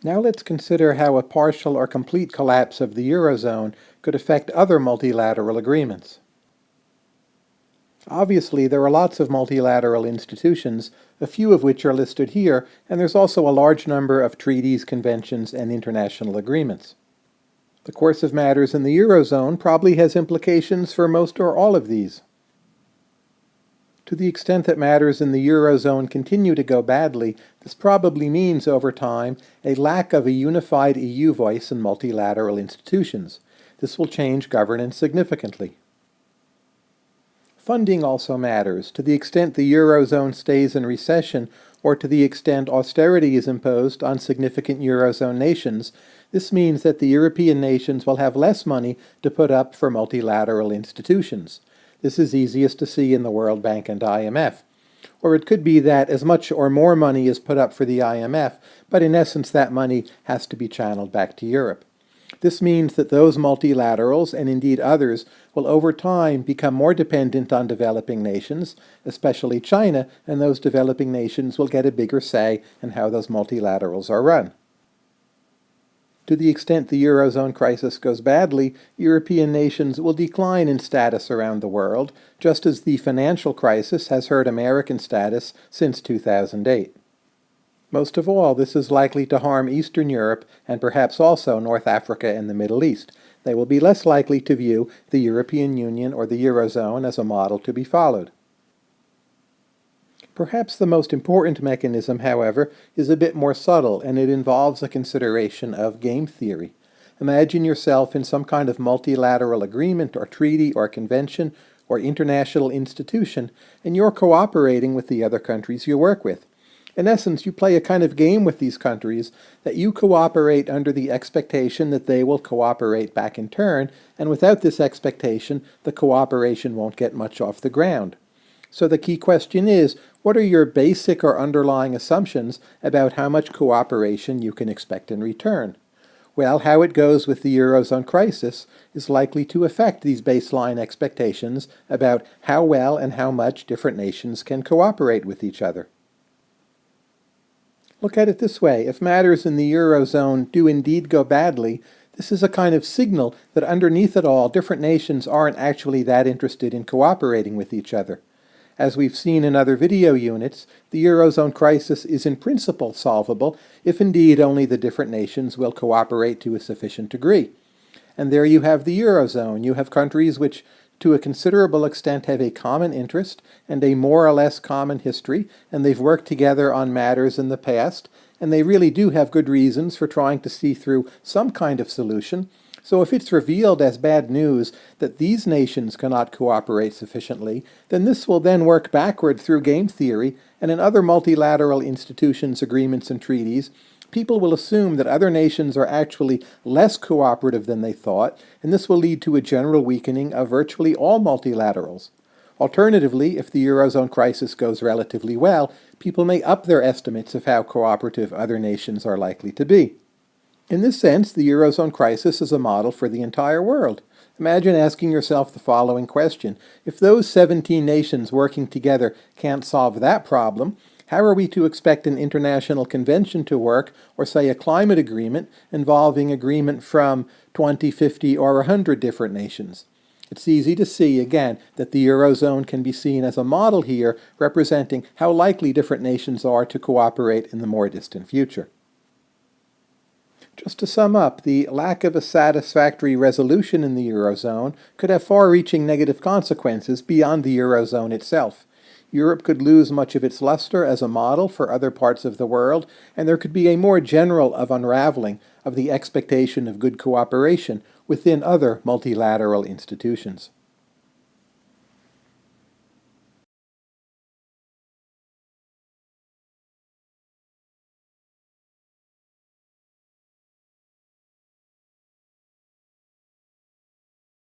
Now let's consider how a partial or complete collapse of the Eurozone could affect other multilateral agreements. Obviously, there are lots of multilateral institutions, a few of which are listed here, and there's also a large number of treaties, conventions, and international agreements. The course of matters in the Eurozone probably has implications for most or all of these. To the extent that matters in the Eurozone continue to go badly, this probably means, over time, a lack of a unified EU voice in multilateral institutions. This will change governance significantly. Funding also matters. To the extent the Eurozone stays in recession, or to the extent austerity is imposed on significant Eurozone nations, this means that the European nations will have less money to put up for multilateral institutions. This is easiest to see in the World Bank and IMF. Or it could be that as much or more money is put up for the IMF, but in essence that money has to be channeled back to Europe. This means that those multilaterals, and indeed others, will over time become more dependent on developing nations, especially China, and those developing nations will get a bigger say in how those multilaterals are run. To the extent the Eurozone crisis goes badly, European nations will decline in status around the world, just as the financial crisis has hurt American status since 2008. Most of all, this is likely to harm Eastern Europe and perhaps also North Africa and the Middle East. They will be less likely to view the European Union or the Eurozone as a model to be followed. Perhaps the most important mechanism, however, is a bit more subtle, and it involves a consideration of game theory. Imagine yourself in some kind of multilateral agreement or treaty or convention or international institution, and you're cooperating with the other countries you work with. In essence, you play a kind of game with these countries that you cooperate under the expectation that they will cooperate back in turn, and without this expectation, the cooperation won't get much off the ground. So the key question is, what are your basic or underlying assumptions about how much cooperation you can expect in return? Well, how it goes with the Eurozone crisis is likely to affect these baseline expectations about how well and how much different nations can cooperate with each other. Look at it this way. If matters in the Eurozone do indeed go badly, this is a kind of signal that underneath it all, different nations aren't actually that interested in cooperating with each other. As we've seen in other video units, the Eurozone crisis is in principle solvable if indeed only the different nations will cooperate to a sufficient degree. And there you have the Eurozone. You have countries which to a considerable extent have a common interest and a more or less common history, and they've worked together on matters in the past, and they really do have good reasons for trying to see through some kind of solution. So if it's revealed as bad news that these nations cannot cooperate sufficiently, then this will then work backward through game theory, and in other multilateral institutions, agreements, and treaties, people will assume that other nations are actually less cooperative than they thought, and this will lead to a general weakening of virtually all multilaterals. Alternatively, if the Eurozone crisis goes relatively well, people may up their estimates of how cooperative other nations are likely to be. In this sense, the Eurozone crisis is a model for the entire world. Imagine asking yourself the following question. If those 17 nations working together can't solve that problem, how are we to expect an international convention to work, or say a climate agreement, involving agreement from 20, 50, or 100 different nations? It's easy to see, again, that the Eurozone can be seen as a model here, representing how likely different nations are to cooperate in the more distant future. Just to sum up, the lack of a satisfactory resolution in the Eurozone could have far-reaching negative consequences beyond the Eurozone itself. Europe could lose much of its luster as a model for other parts of the world, and there could be a more general unraveling of the expectation of good cooperation within other multilateral institutions.